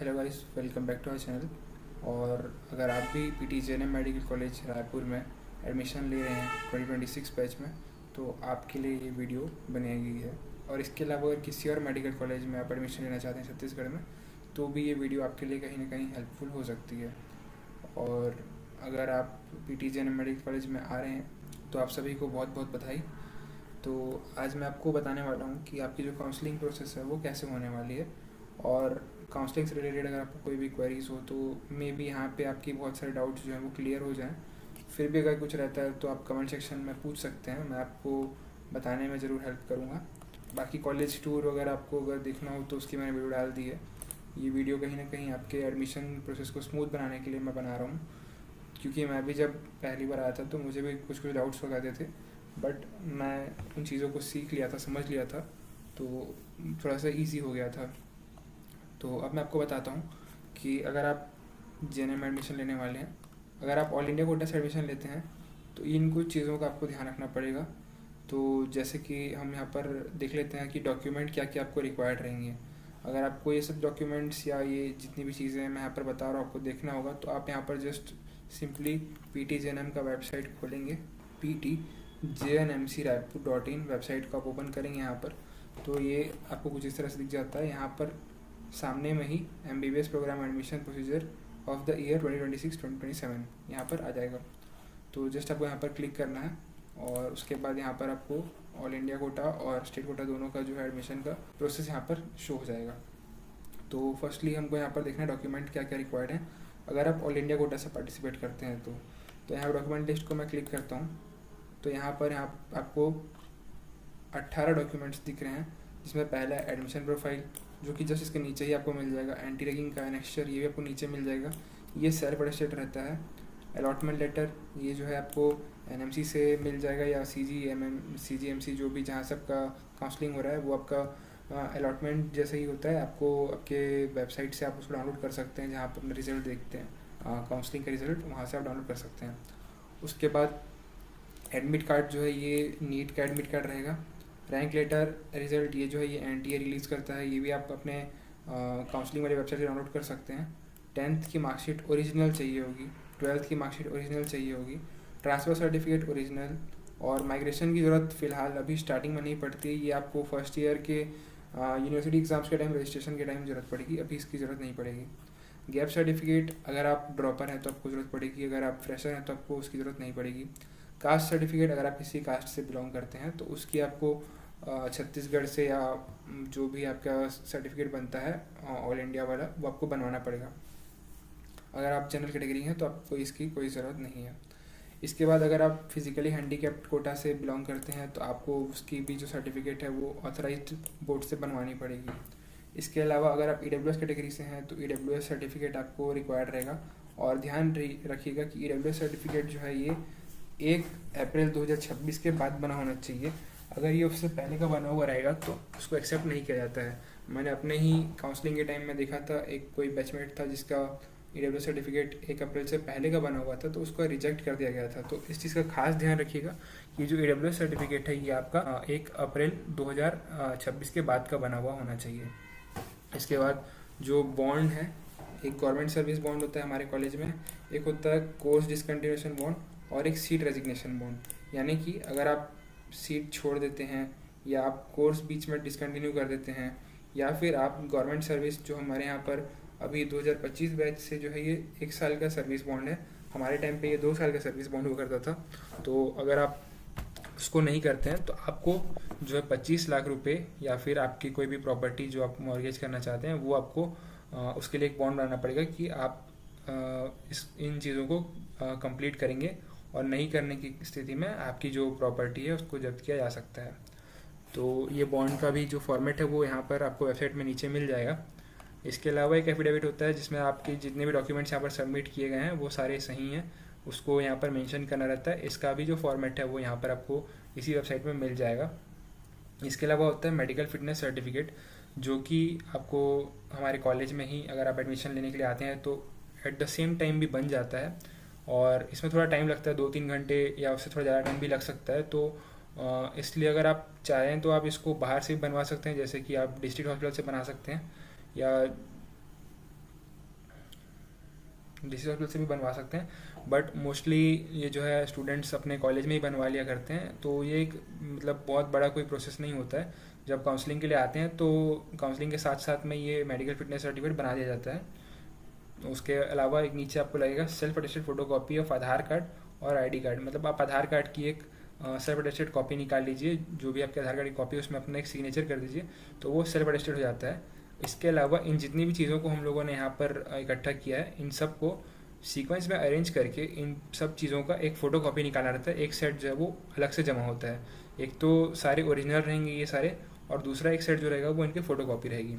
Hello guys, welcome back to our channel. और अगर आप भी पीटीजेएनएम मेडिकल कॉलेज रायपुर में एडमिशन ले रहे हैं 2026 बैच में, तो आपके लिए ये वीडियो बनाई गई है। और इसके अलावा अगर किसी और मेडिकल कॉलेज में आप एडमिशन लेना चाहते हैं छत्तीसगढ़ में, तो भी ये वीडियो आपके लिए कहीं ना कहीं हेल्पफुल हो सकती है। और अगर आप पीटीजेएनएम मेडिकल कॉलेज में आ रहे हैं तो आप सभी को बहुत बहुत बधाई। तो आज मैं आपको बताने वाला हूँ कि आपकी जो काउंसलिंग प्रोसेस है वो कैसे होने वाली है। और काउंसलिंग से रिलेटेड अगर आपको कोई भी क्वेरीज हो तो मे बी यहाँ पे आपकी बहुत सारे डाउट्स जो हैं वो क्लियर हो जाएं। फिर भी अगर कुछ रहता है तो आप कमेंट सेक्शन में पूछ सकते हैं, मैं आपको बताने में ज़रूर हेल्प करूँगा। बाकी कॉलेज टूर वगैरह आपको अगर देखना हो तो उसकी मैंने वीडियो डाल दी है। ये वीडियो कहीं ना कहीं आपके एडमिशन प्रोसेस को स्मूथ बनाने के लिए मैं बना रहा हूँ, क्योंकि मैं भी जब पहली बार आया था तो मुझे भी कुछ कुछ डाउट्स हो जाते थे, बट मैं उन चीज़ों को सीख लिया था, समझ लिया था, तो थोड़ा सा इजी हो गया था। तो अब मैं आपको बताता हूँ कि अगर आप जेएनएम में एडमिशन लेने वाले हैं, अगर आप ऑल इंडिया कोटा से एडमिशन लेते हैं तो इन कुछ चीज़ों का आपको ध्यान रखना पड़ेगा। तो जैसे कि हम यहाँ पर देख लेते हैं कि डॉक्यूमेंट क्या क्या आपको रिक्वायर्ड रहेंगे। अगर आपको ये सब डॉक्यूमेंट्स या ये जितनी भी चीज़ें मैं यहाँ पर बता रहा हूँ आपको देखना होगा, तो आप यहाँ पर जस्ट सिंपली पीटीजेएनएम का वेबसाइट खोलेंगे। PTJNMC-Raipur.in वेबसाइट को आप ओपन करेंगे यहाँ पर, तो ये आपको कुछ इस तरह से दिख जाता है। यहाँ पर सामने में ही MBBS program admission procedure of the year 2026-2027 यहाँ पर आ जाएगा। तो जस्ट आपको यहाँ पर क्लिक करना है और उसके बाद यहाँ पर आपको ऑल इंडिया कोटा और स्टेट कोटा दोनों का जो है एडमिशन का प्रोसेस यहाँ पर शो हो जाएगा। तो फर्स्टली हमको यहाँ पर देखना है डॉक्यूमेंट क्या क्या रिक्वायर्ड हैं अगर आप ऑल इंडिया कोटा से पार्टिसिपेट करते हैं। तो यहाँ डॉक्यूमेंट लिस्ट को मैं क्लिक करता हूँ, तो यहाँ पर आपको 18 डॉक्यूमेंट्स दिख रहे हैं, जिसमें पहला एडमिशन प्रोफाइल, जो कि जस्ट इसके नीचे ही आपको मिल जाएगा। एंटी रैगिंग का एनेक्स्चर, ये भी आपको नीचे मिल जाएगा, ये सेल्फ अटेस्टेड रहता है। अलॉटमेंट लेटर, ये जो है आपको एनएमसी से मिल जाएगा या CGMC जो भी जहाँ से आपका काउंसलिंग हो रहा है वो आपका अलॉटमेंट जैसे ही होता है। आपको आपके वेबसाइट से आप उसको डाउनलोड कर सकते हैं, जहाँ पर अपना रिजल्ट देखते हैं, काउंसलिंग का रिजल्ट वहाँ से आप डाउनलोड कर सकते हैं। उसके बाद एडमिट कार्ड जो है ये नीट का एडमिट कार्ड रहेगा। रैंक लेटर रिजल्ट, ये जो है ये NTA रिलीज़ करता है, ये भी आप अपने काउंसलिंग वाली वेबसाइट से डाउनलोड कर सकते हैं। 10th की मार्कशीट ओरिजिनल चाहिए होगी, 12th की मार्कशीट ओरिजिनल चाहिए होगी, ट्रांसफ़र सर्टिफिकेट ओरिजिनल। और माइग्रेशन की ज़रूरत फ़िलहाल अभी स्टार्टिंग में नहीं पड़ती है, ये आपको फर्स्ट ईयर के यूनिवर्सिटी एग्ज़ाम्स के टाइम, रजिस्ट्रेशन के टाइम ज़रूरत पड़ेगी, अभी इसकी ज़रूरत नहीं पड़ेगी। गैप सर्टिफिकेट, अगर आप ड्रॉपर हैं तो आपको ज़रूरत पड़ेगी, अगर आप फ्रेशर हैं तो आपको उसकी ज़रूरत नहीं पड़ेगी। कास्ट सर्टिफिकेट, अगर आप किसी कास्ट से बिलोंग करते हैं तो उसकी आपको छत्तीसगढ़ से या जो भी आपका सर्टिफिकेट बनता है ऑल इंडिया वाला, वो आपको बनवाना पड़ेगा। अगर आप जनरल कैटेगरी हैं तो आपको इसकी कोई ज़रूरत नहीं है। इसके बाद अगर आप फिज़िकली हैंडीकैप्ड कोटा से बिलोंग करते हैं तो आपको उसकी भी जो सर्टिफिकेट है वो ऑथराइज्ड बोर्ड से बनवानी पड़ेगी। इसके अलावा अगर आप EWS कैटेगरी से हैं तो EWS सर्टिफिकेट आपको रिक्वायर्ड रहेगा। और ध्यान रखिएगा कि EWS सर्टिफिकेट जो है ये 1 अप्रैल 2026 के बाद बना होना चाहिए। अगर ये उससे पहले का बना हुआ रहेगा तो उसको एक्सेप्ट नहीं किया जाता है। मैंने अपने ही काउंसलिंग के टाइम में देखा था, एक कोई बैचमेट था जिसका EWS सर्टिफिकेट 1 अप्रैल से पहले का बना हुआ था, तो उसको रिजेक्ट कर दिया गया था। तो इस चीज़ का खास ध्यान रखिएगा कि जो EWS सर्टिफिकेट है ये आपका 1 अप्रैल 2026 के बाद का बना हुआ होना चाहिए। इसके बाद जो बॉन्ड है, एक गवर्नमेंट सर्विस बॉन्ड होता है हमारे कॉलेज में, एक होता है कोर्स डिसकंटिन्यूएशन बॉन्ड और एक सीट रेजिग्नेशन बॉन्ड। यानी कि अगर आप सीट छोड़ देते हैं या आप कोर्स बीच में डिसकंटिन्यू कर देते हैं या फिर आप गवर्नमेंट सर्विस, जो हमारे यहाँ पर अभी 2025 बैच से जो है ये 1 साल का सर्विस बॉन्ड है, हमारे टाइम पे ये 2 साल का सर्विस बॉन्ड हुआ करता था। तो अगर आप उसको नहीं करते हैं तो आपको जो है 25 लाख रुपए या फिर आपकी कोई भी प्रॉपर्टी जो आप मॉर्गेज करना चाहते हैं वो आपको उसके लिए एक बॉन्ड बनाना पड़ेगा कि आप इन चीज़ों को कंप्लीट करेंगे, और नहीं करने की स्थिति में आपकी जो प्रॉपर्टी है उसको जब्त किया जा सकता है। तो ये बॉन्ड का भी जो फॉर्मेट है वो यहाँ पर आपको वेबसाइट में नीचे मिल जाएगा। इसके अलावा एक एफिडेविट होता है जिसमें आपके जितने भी डॉक्यूमेंट्स यहाँ पर सबमिट किए गए हैं वो सारे सही हैं, उसको यहाँ पर मेंशन करना रहता है। इसका भी जो फॉर्मेट है वो यहाँ पर आपको इसी वेबसाइट में मिल जाएगा। इसके अलावा होता है मेडिकल फिटनेस सर्टिफिकेट, जो कि आपको हमारे कॉलेज में ही अगर आप एडमिशन लेने के लिए आते हैं तो एट द सेम टाइम भी बन जाता है, और इसमें थोड़ा टाइम लगता है, 2-3 घंटे या उससे थोड़ा ज़्यादा टाइम भी लग सकता है। तो इसलिए अगर आप चाहें तो आप इसको बाहर से भी बनवा सकते हैं, जैसे कि आप डिस्ट्रिक्ट हॉस्पिटल से बना सकते हैं या डीसी हॉस्पिटल से भी बनवा सकते हैं, बट मोस्टली ये जो है स्टूडेंट्स अपने कॉलेज में ही बनवा लिया करते हैं। तो ये एक मतलब बहुत बड़ा कोई प्रोसेस नहीं होता है। जब काउंसलिंग के लिए आते हैं तो काउंसलिंग के साथ साथ में ये मेडिकल फिटनेस सर्टिफिकेट बना दिया जाता है। उसके अलावा एक नीचे आपको लगेगा self attested photocopy of Aadhaar card और आईडी कार्ड। मतलब आप आधार कार्ड की एक सेल्फ अटेस्टेड कॉपी निकाल लीजिए, जो भी आपके आधार कार्ड की कॉपी है उसमें अपना एक सिग्नेचर कर दीजिए, तो वो सेल्फ अटेस्टेड हो जाता है। इसके अलावा इन जितनी भी चीज़ों को हम लोगों ने यहाँ पर इकट्ठा किया है, इन सब को सीक्वेंस में अरेंज करके इन सब चीज़ों का एक फ़ोटो कॉपी निकालना रहता है। एक सेट जो है वो अलग से जमा होता है। एक तो सारे ओरिजिनल रहेंगे ये सारे, और दूसरा एक सेट जो रहेगा वो इनकी फ़ोटो कॉपी रहेगी।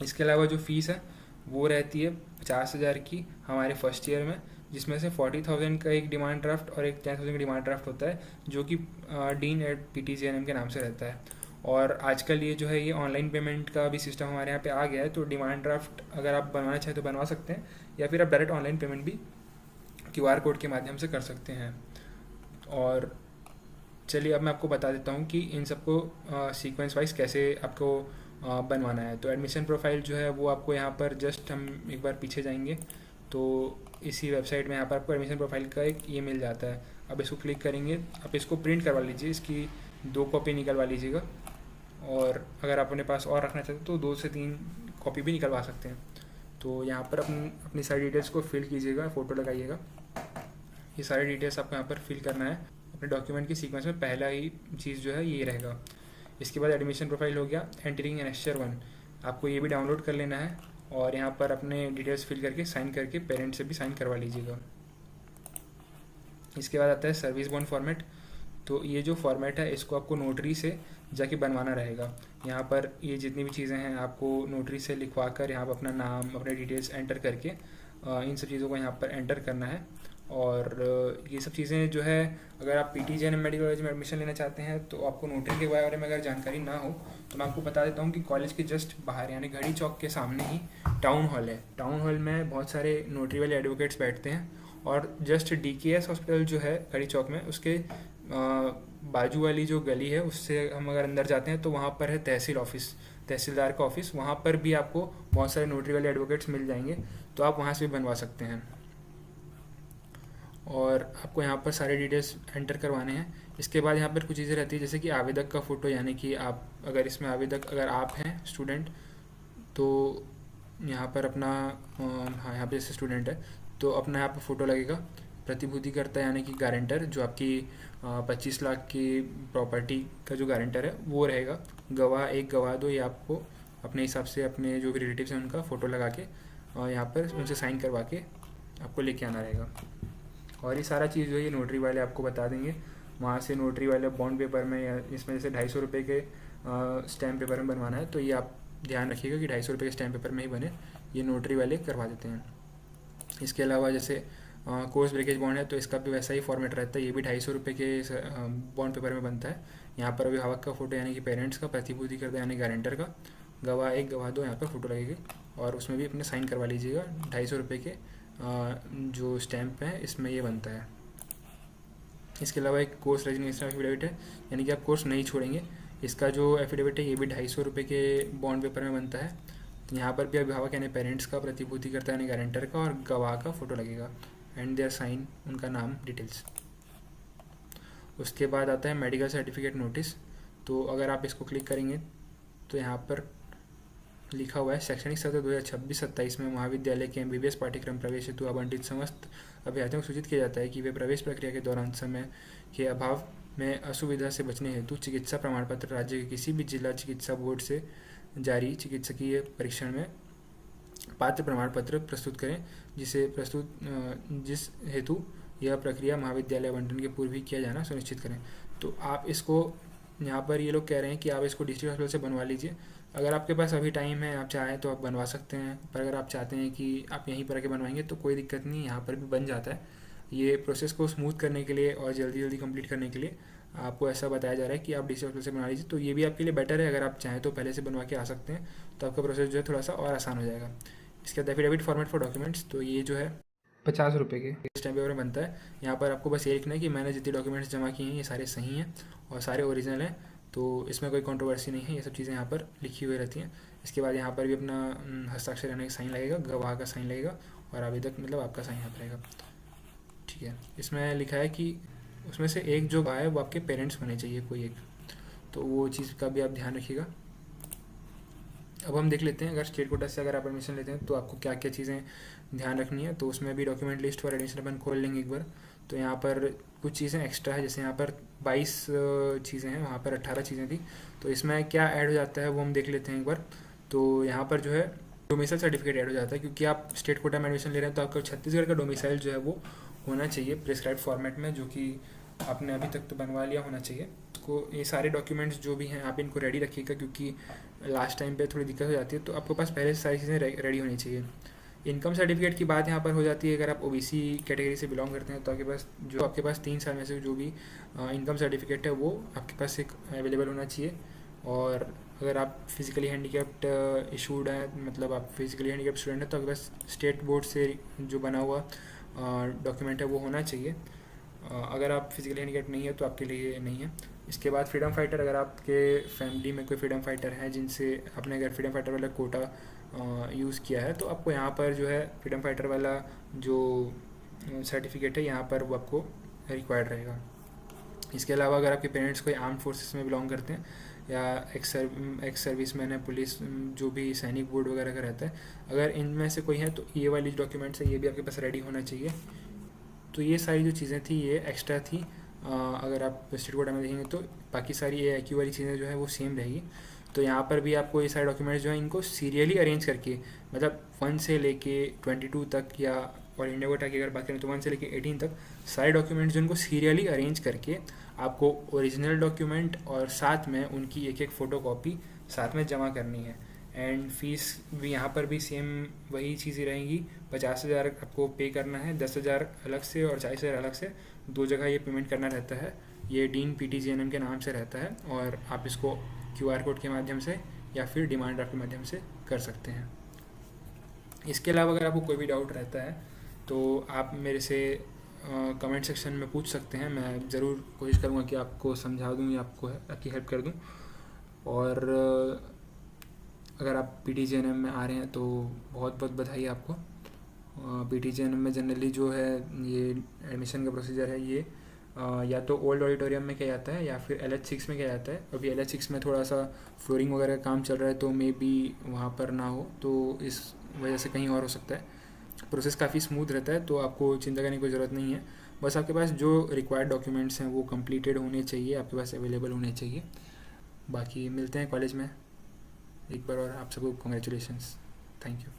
इसके अलावा जो फ़ीस है वो रहती है 50,000 की हमारे फर्स्ट ईयर में, जिसमें से 40,000 का एक डिमांड ड्राफ्ट और एक 10,000 का डिमांड ड्राफ्ट होता है, जो कि डीन एट PTGNM के नाम से रहता है। और आजकल ये जो है ये ऑनलाइन पेमेंट का भी सिस्टम हमारे यहाँ पे आ गया है, तो डिमांड ड्राफ्ट अगर आप बनवाना चाहें तो बनवा सकते हैं, या फिर आप डायरेक्ट ऑनलाइन पेमेंट भी QR कोड के माध्यम से कर सकते हैं। और चलिए अब मैं आपको बता देता हूँ कि इन सबको सीक्वेंस वाइज कैसे आपको बनवाना है। तो एडमिशन प्रोफाइल जो है वो आपको यहाँ पर जस्ट हम एक बार पीछे जाएंगे तो इसी वेबसाइट में यहाँ पर आपको एडमिशन प्रोफाइल का एक ये मिल जाता है। अब इसको क्लिक करेंगे, आप इसको प्रिंट करवा लीजिए, इसकी 2 कॉपी निकलवा लीजिएगा, और अगर आप अपने पास और रखना चाहते हैं तो 2 से 3 कॉपी भी निकलवा सकते हैं। तो यहाँ पर अपनी सारी डिटेल्स को फिल कीजिएगा, फ़ोटो लगाइएगा। ये सारी डिटेल्स आपको यहाँ पर फिल करना है। अपने डॉक्यूमेंट की सीक्वेंस में पहला ही चीज़ जो है ये रहेगा। इसके बाद एडमिशन प्रोफाइल हो गया। एंटरिंग एनेक्चर 1 आपको ये भी डाउनलोड कर लेना है, और यहाँ पर अपने डिटेल्स फिल करके साइन करके पेरेंट से भी साइन करवा लीजिएगा। इसके बाद आता है सर्विस बॉन्ड फॉर्मेट। तो ये जो फॉर्मेट है इसको आपको नोटरी से जाके बनवाना रहेगा। यहाँ पर ये जितनी भी चीज़ें हैं आपको नोटरी से लिखवा कर यहाँ पर अपना नाम, अपने डिटेल्स एंटर करके इन सब चीज़ों को यहाँ पर एंटर करना है। और ये सब चीज़ें जो है, अगर आप PTGNM मेडिकल कॉलेज में एडमिशन लेना चाहते हैं तो आपको नोटरी के बारे में अगर जानकारी ना हो तो मैं आपको बता देता हूँ कि कॉलेज के जस्ट बाहर यानी घड़ी चौक के सामने ही टाउन हॉल है। टाउन हॉल में बहुत सारे नोटरी वाले एडवोकेट्स बैठते हैं, और जस्ट DKS हॉस्पिटल जो है घड़ी चौक में, उसके बाजू वाली जो गली है उससे हम अगर अंदर जाते हैं तो वहाँ पर है तहसील ऑफिस, तहसीलदार का ऑफिस। वहाँ पर भी आपको बहुत सारे नोटरी वाले एडवोकेट्स मिल जाएंगे, तो आप वहाँ से भी बनवा सकते हैं। और आपको यहाँ पर सारे डिटेल्स एंटर करवाने हैं। इसके बाद यहाँ पर कुछ चीज़ें रहती है, जैसे कि आवेदक का फ़ोटो, यानी कि आप अगर इसमें आवेदक अगर आप हैं स्टूडेंट तो यहाँ पर अपना हाँ यहाँ पे जैसे स्टूडेंट है तो अपना यहाँ पर फ़ोटो लगेगा। प्रतिभूतिकर्ता यानी कि गारंटर, जो आपकी 25 लाख की प्रॉपर्टी का जो गारंटर है वो रहेगा। गवाह 1 गवाह 2, ये आपको अपने हिसाब से अपने जो भी रिलेटिव्स हैं उनका फ़ोटो लगा के यहाँ पर उनसे साइन करवा के आपको लेके आना रहेगा। और ये सारा चीज़ जो है ये नोटरी वाले आपको बता देंगे। वहाँ से नोटरी वाले बॉन्ड पेपर में या इसमें जैसे 250 रुपये के स्टैम्प पेपर में बनवाना है, तो ये आप ध्यान रखिएगा कि 250 रुपये के स्टैम्प पेपर में ही बने, ये नोटरी वाले करवा देते हैं। इसके अलावा जैसे कोर्स ब्रेकेज बॉन्ड है तो इसका भी वैसा ही फॉर्मेट रहता है, ये भी 250 रुपये के बॉन्ड पेपर में बनता है। यहाँ पर अभिभावक का फ़ोटो यानी कि पेरेंट्स का, प्रतिभूतिकर्ता यानी गारंटर का, गवाह 1 गवाह 2 यहाँ पर फ़ोटो लगेगी, और उसमें भी अपने साइन करवा लीजिएगा। 250 रुपये के जो स्टैम्प है इसमें ये बनता है। इसके अलावा एक कोर्स रेजिग्नेशन एफिडेविट है, यानी कि आप कोर्स नहीं छोड़ेंगे, इसका जो एफिडेविट है ये भी 250 रुपये के बॉन्ड पेपर में बनता है। यहाँ पर भी अभिभावक यानी पेरेंट्स का, प्रतिभूतिकर्ता यानी गारंटर का और गवाह का फ़ोटो लगेगा, एंड देयर साइन, उनका नाम, डिटेल्स। उसके बाद आता है मेडिकल सर्टिफिकेट नोटिस। तो अगर आप इसको क्लिक करेंगे तो यहाँ पर लिखा हुआ है शैक्षणिक सत्र 2026-27 में महाविद्यालय के MBBS पाठ्यक्रम प्रवेश हेतु आवंटित समस्त अभ्यर्थियों को सूचित किया जाता है कि वे प्रवेश प्रक्रिया के दौरान समय के अभाव में असुविधा से बचने हेतु चिकित्सा प्रमाण पत्र राज्य के किसी भी जिला चिकित्सा बोर्ड से जारी चिकित्सकीय परीक्षण में पात्र प्रमाण पत्र प्रस्तुत करें, जिस हेतु यह प्रक्रिया महाविद्यालय आवंटन के पूर्व ही किया जाना सुनिश्चित करें। तो आप इसको यहाँ पर ये लोग कह रहे हैं कि आप इसको डिस्ट्रिक्ट हॉस्पिटल से बनवा लीजिए। अगर आपके पास अभी टाइम है, आप चाहें तो आप बनवा सकते हैं, पर अगर आप चाहते हैं कि आप यहीं पर आके बनवाएंगे तो कोई दिक्कत नहीं, यहाँ पर भी बन जाता है। ये प्रोसेस को स्मूथ करने के लिए और जल्दी कंप्लीट करने के लिए आपको ऐसा बताया जा रहा है कि आप डिस्ट्रिक्ट हॉस्पिटल से बनवा लीजिए, तो ये भी आपके लिए बेटर है। अगर आप चाहें तो पहले से बनवा के आ सकते हैं, तो आपका प्रोसेस जो है थोड़ा सा और आसान हो जाएगा। इसके बाद एफिडेविट फॉर्मेट फॉर डॉक्यूमेंट्स, तो ये जो है 50 रुपये के स्टैम्प पेपर में बनता है। यहाँ पर आपको बस ये लिखना है कि मैंने जितने डॉक्यूमेंट्स जमा किए हैं ये सारे सही हैं और सारे ओरिजिनल हैं, तो इसमें कोई कंट्रोवर्सी नहीं है। ये सब चीज़ें यहाँ पर लिखी हुई रहती हैं। इसके बाद यहाँ पर भी अपना हस्ताक्षर यानी साइन लगेगा, गवाह का साइन लगेगा, और आवेदक मतलब आपका साइन यहाँ पर रहेगा। ठीक है, इसमें लिखा है कि उसमें से एक जो है वो आपके पेरेंट्स होने चाहिए कोई एक, तो वो चीज़ का भी आप ध्यान रखिएगा। अब हम देख लेते हैं अगर स्टेट कोटा से अगर आप एडमिशन लेते हैं तो आपको क्या क्या चीज़ें ध्यान रखनी है। तो उसमें भी डॉक्यूमेंट लिस्ट फॉर एडमिशन अपन खोल लेंगे एक बार। तो यहाँ पर कुछ चीज़ें एक्स्ट्रा है, जैसे यहाँ पर 22 चीज़ें हैं, वहाँ पर 18 चीज़ें थी। तो इसमें क्या ऐड हो जाता है वो हम देख लेते हैं एक बार। तो यहाँ पर जो है डोमिसाइल सर्टिफिकेट ऐड हो जाता है, क्योंकि आप स्टेट कोटा में एडमिशन ले रहे हैं तो आपका छत्तीसगढ़ का डोमिसाइल जो है वो होना चाहिए प्रिस्क्राइब फॉर्मेट में, जो कि आपने अभी तक तो बनवा लिया होना चाहिए। को ये सारे डॉक्यूमेंट्स जो भी हैं आप इनको रेडी रखिएगा, क्योंकि लास्ट टाइम पे थोड़ी दिक्कत हो जाती है। तो आपके पास पहले से सारी चीज़ें रेडी होनी चाहिए। इनकम सर्टिफिकेट की बात यहाँ पर हो जाती है, अगर आप ओबीसी कैटेगरी से बिलोंग करते हैं तो आपके पास 3 साल में से जो भी इनकम सर्टिफिकेट है वो आपके पास एक अवेलेबल होना चाहिए। और अगर आप फिजिकली हैंडीकैप्ड इशूड हैं, मतलब आप फिजिकली हैंडीकैप्ड स्टूडेंट हैं, तो आपके पास स्टेट बोर्ड से जो बना हुआ डॉक्यूमेंट है वो होना चाहिए। अगर आप फिजिकली हैंडीकैप्ड नहीं है तो आपके लिए नहीं है। इसके बाद फ्रीडम फाइटर, अगर आपके फैमिली में कोई फ्रीडम फाइटर हैं जिनसे आपने अगर फ्रीडम फाइटर वाला कोटा यूज़ किया है, तो आपको यहाँ पर जो है फ्रीडम फाइटर वाला जो सर्टिफिकेट है यहाँ पर वो आपको रिक्वायर्ड रहेगा। इसके अलावा अगर आपके पेरेंट्स कोई आर्म फोर्सेस में बिलोंग करते हैं या एक्स सर्विसमैन है, पुलिस जो भी सैनिक बोर्ड वगैरह का रहता है, अगर इनमें से कोई है तो ये वाली डॉक्यूमेंट्स है ये भी आपके पास रेडी होना चाहिए। तो ये सारी जो चीज़ें थी ये एक्स्ट्रा थी। अगर आप स्टेट कोटा में देखेंगे तो बाकी सारी AIQ वाली चीज़ें जो है वो सेम रहेगी। तो यहाँ पर भी आपको ये सारे डॉक्यूमेंट्स जो है इनको सीरियली अरेंज करके, मतलब 1 से लेके 22 तक, या और इंडिया कोटा की अगर बात करें तो 1 से लेके 18 तक सारे डॉक्यूमेंट्स जो इनको सीरियली अरेंज करके आपको ओरिजिनल डॉक्यूमेंट और साथ में उनकी एक एक फ़ोटोकॉपी साथ में जमा करनी है। एंड फीस भी यहाँ पर भी सेम वही चीज़ें रहेंगी। 50,000 आपको पे करना है, 10,000 अलग से और 40,000 अलग से, 2 जगह ये पेमेंट करना रहता है। ये डीन PTGNM के नाम से रहता है और आप इसको QR कोड के माध्यम से या फिर डिमांड ड्राफ्ट के माध्यम से कर सकते हैं। इसके अलावा अगर आपको कोई भी डाउट रहता है तो आप मेरे से कमेंट सेक्शन में पूछ सकते हैं। मैं ज़रूर कोशिश करूँगा कि आपको समझा दूँ या आपकी हेल्प कर दूँ। और अगर आप PTGNM में आ रहे हैं तो बहुत बहुत बधाई आपको। PTGNM में जनरली जो है ये एडमिशन का प्रोसीजर है ये या तो ओल्ड ऑडिटोरियम में किया जाता है या फिर LH6 में किया जाता है। अभी LH6 में थोड़ा सा फ्लोरिंग वगैरह का काम चल रहा है तो मे बी वहाँ पर ना हो, तो इस वजह से कहीं और हो सकता है। प्रोसेस काफ़ी स्मूथ रहता है, तो आपको चिंता करने की कोई ज़रूरत नहीं है। बस आपके पास जो रिक्वायर्ड डॉक्यूमेंट्स हैं वो कंप्लीटेड होने चाहिए, आपके पास अवेलेबल होने चाहिए। बाकी मिलते हैं कॉलेज में। एक बार और आप सबको कॉन्ग्रेचुलेशंस, थैंक यू।